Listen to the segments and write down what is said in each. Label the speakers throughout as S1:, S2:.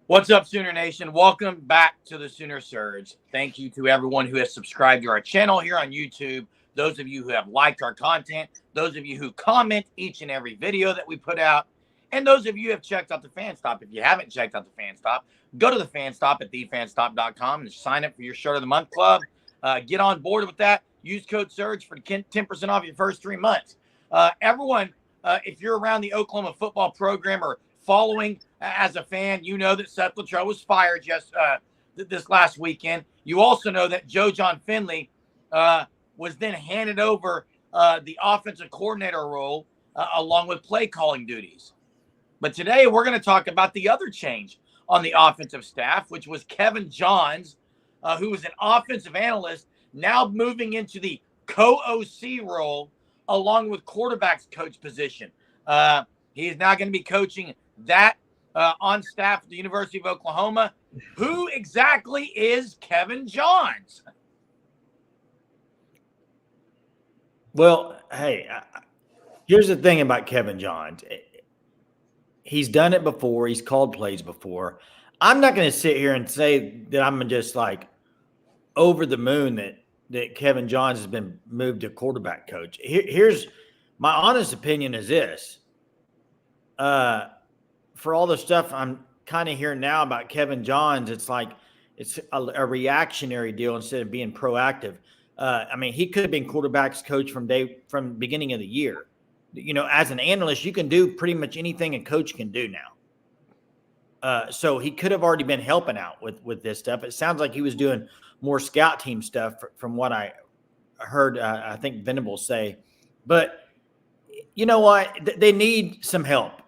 S1: What's up, Sooner Nation? Welcome back to the Sooner Surge. Thank you to everyone who has subscribed to our channel here on YouTube, those of you who have liked our content, those of you who comment each and every video that we put out, and those of you who have checked out the Fan Stop. If you haven't checked out the Fan Stop, go to the Fan Stop at thefanstop.com and sign up for your Shirt of the Month Club. Get on board with that. Use code SURGE for 10% off your first 3 months. Everyone, if you're around the Oklahoma football program or following as a fan, you know that Seth Latrell was fired this last weekend. You also know that Joe John Finley was then handed over the offensive coordinator role along with play calling duties. But today we're going to talk about the other change on the offensive staff, which was Kevin Johns, who was an offensive analyst, now moving into the co-OC role along with quarterbacks coach position. He is now going to be coaching that on staff at the University of Oklahoma. Who exactly is Kevin Johns?
S2: Well, hey, here's the thing about Kevin Johns. He's done it before. He's called plays before. I'm not going to sit here and say that I'm just like over the moon that Kevin Johns has been moved to quarterback coach. Here's my honest opinion is this. For all the stuff I'm kind of hearing now about Kevin Johns, it's like it's a reactionary deal instead of being proactive. I mean, he could have been quarterbacks coach from beginning of the year. You know, as an analyst, you can do pretty much anything a coach can do now. So he could have already been helping out with this stuff. It sounds like he was doing more scout team stuff from what I heard. I think Venables say, but you know what? They need some help.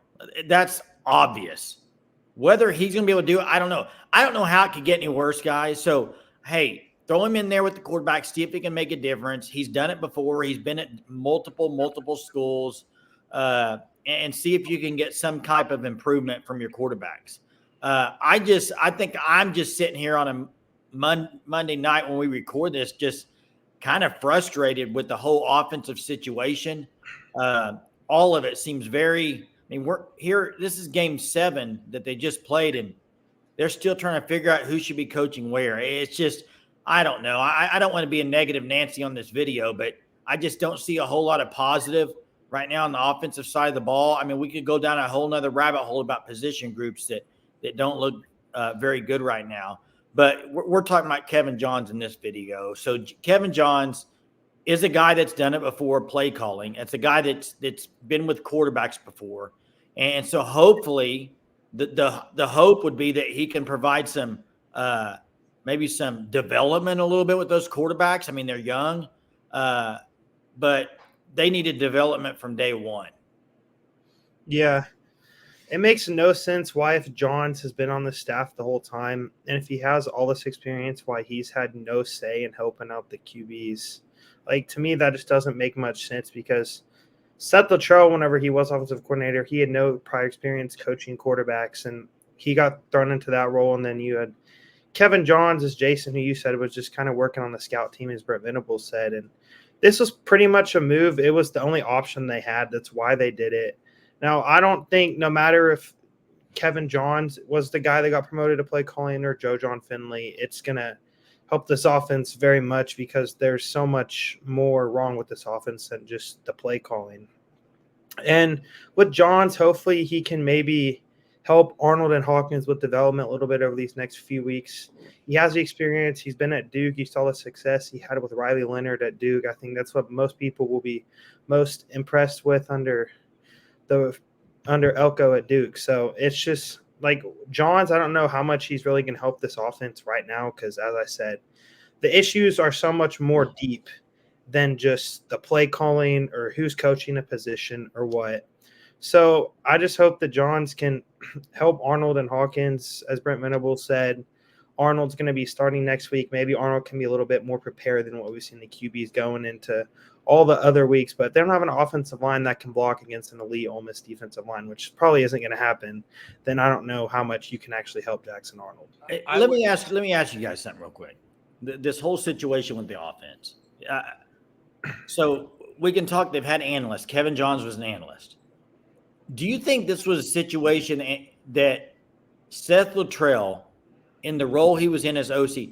S2: That's obvious. Whether he's going to be able to do it, I don't know. I don't know how it could get any worse, guys. So, hey, throw him in there with the quarterback, see if he can make a difference. He's done it before. He's been at multiple schools, and see if you can get some type of improvement from your quarterbacks. I think I'm just sitting here on a Monday night when we record this, just kind of frustrated with the whole offensive situation. All of it seems very. I mean, we're here. This is game 7 that they just played, and they're still trying to figure out who should be coaching where. It's just, I don't know. I don't want to be a negative Nancy on this video, but I just don't see a whole lot of positive right now on the offensive side of the ball. I mean, we could go down a whole nother rabbit hole about position groups that don't look very good right now. But we're talking about Kevin Johns in this video. So Kevin Johns is a guy that's done it before, play calling. It's a guy that's been with quarterbacks before. And so hopefully the hope would be that he can provide some maybe some development a little bit with those quarterbacks. I mean, they're young, but they needed development from day one.
S3: Yeah. It makes no sense why, if Johns has been on the staff the whole time, and if he has all this experience, why he's had no say in helping out the QBs. Like, to me, that just doesn't make much sense, because Seth Latrell, whenever he was offensive coordinator, he had no prior experience coaching quarterbacks, and he got thrown into that role. And then you had Kevin Johns, as Jason, who you said was just kind of working on the scout team, as Brett Venables said. And this was pretty much a move. It was the only option they had. That's why they did it. Now, I don't think, no matter if Kevin Johns was the guy that got promoted to play calling or Joe John Finley, it's going to help this offense very much, because there's so much more wrong with this offense than just the play calling. And with Johns, hopefully he can maybe help Arnold and Hawkins with development a little bit over these next few weeks. He has the experience. He's been at Duke. He saw the success he had with Riley Leonard at Duke. I think that's what most people will be most impressed with under Elko at Duke. So it's just like Johns, I don't know how much he's really going to help this offense right now, because, as I said, the issues are so much more deep than just the play calling or who's coaching a position or what. So I just hope that Johns can help Arnold and Hawkins. As Brent Venables said, Arnold's going to be starting next week. Maybe Arnold can be a little bit more prepared than what we've seen the QBs going into all the other weeks, but they don't have an offensive line that can block against an elite Ole Miss defensive line, which probably isn't going to happen. Then I don't know how much you can actually help Jackson Arnold.
S2: Let me ask you guys something real quick. This whole situation with the offense. So we can talk. They've had analysts. Kevin Johns was an analyst. Do you think this was a situation that Seth Latrell, in the role he was in as OC,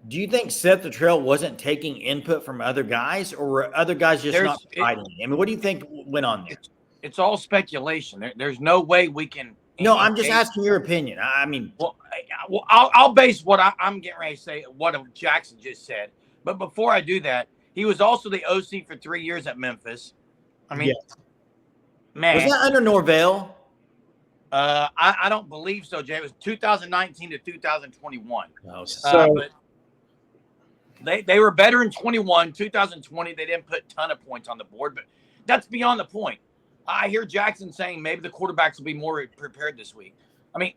S2: do you think Seth Latrell wasn't taking input from other guys, or were other guys just not providing it? I mean, what do you think went on there?
S1: It's all speculation. There's no way we can.
S2: No, I'm just asking your opinion. I mean,
S1: I'll base what I'm getting ready to say, what Jackson just said. But before I do that, he was also the OC for 3 years at Memphis. I mean, man.
S2: Was that under Norvell?
S1: I don't believe so, Jay. It was 2019 to 2021.
S2: Oh,
S1: but they were better in 21. 2020, they didn't put a ton of points on the board, but that's beyond the point. I hear Jackson saying maybe the quarterbacks will be more prepared this week. I mean,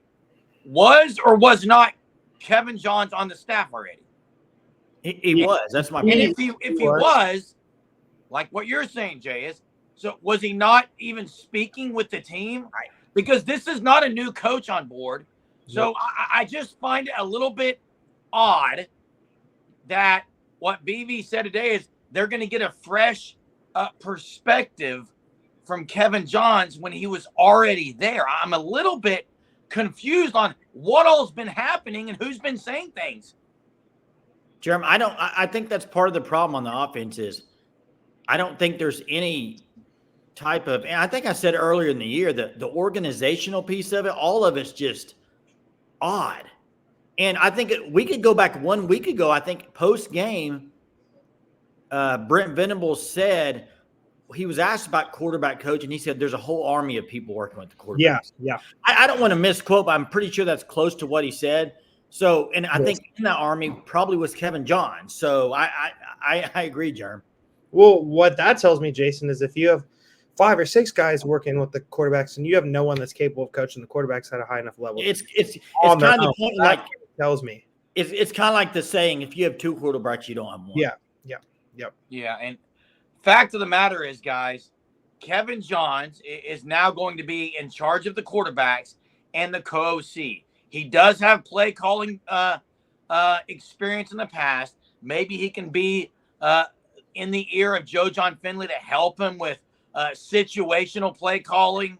S1: was or was not Kevin Johns on the staff already?
S2: He was. That's my point.
S1: And if he was, like what you're saying, Jay, is so was he not even speaking with the team?
S2: Right.
S1: Because this is not a new coach on board. So I just find it a little bit odd that what BV said today is they're going to get a fresh perspective from Kevin Johns when he was already there. I'm a little bit confused on what all's been happening and who's been saying things.
S2: Jeremy, I think that's part of the problem on the offense is I don't think there's any type of, and I think I said earlier in the year that the organizational piece of it, all of it's just odd. And I think we could go back 1 week ago. I think post game, Brent Venables said he was asked about quarterback coach, and he said there's a whole army of people working with the quarterback.
S3: Yeah.
S2: I don't want to misquote, but I'm pretty sure that's close to what he said. So, and I think in that army probably was Kevin Johns. So I agree, Jerm.
S3: Well, what that tells me, Jason, is if you have 5 or 6 guys working with the quarterbacks and you have no one that's capable of coaching the quarterbacks at a high enough level,
S2: it's kind of the point, like
S3: tells me
S2: it's kind of like the saying: if you have 2 quarterbacks, you don't have one.
S1: Yeah, and fact of the matter is, guys, Kevin Johns is now going to be in charge of the quarterbacks and the co-OC. He does have play calling experience in the past. Maybe he can be in the ear of Joe John Finley to help him with situational play calling,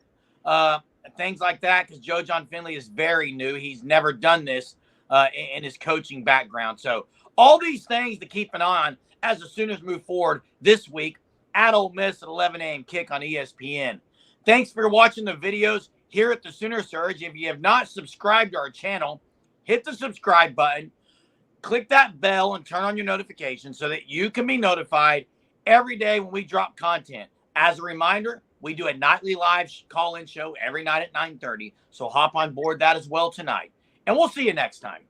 S1: things like that, because Joe John Finley is very new. He's never done this in his coaching background. So all these things to keep an eye on as the Sooners move forward this week at Ole Miss at 11 a.m. kick on ESPN. Thanks for watching the videos here at the Sooner Surge. If you have not subscribed to our channel, hit the subscribe button, click that bell, and turn on your notifications so that you can be notified every day when we drop content. As a reminder, we do a nightly live call-in show every night at 9:30, so hop on board that as well tonight. And we'll see you next time.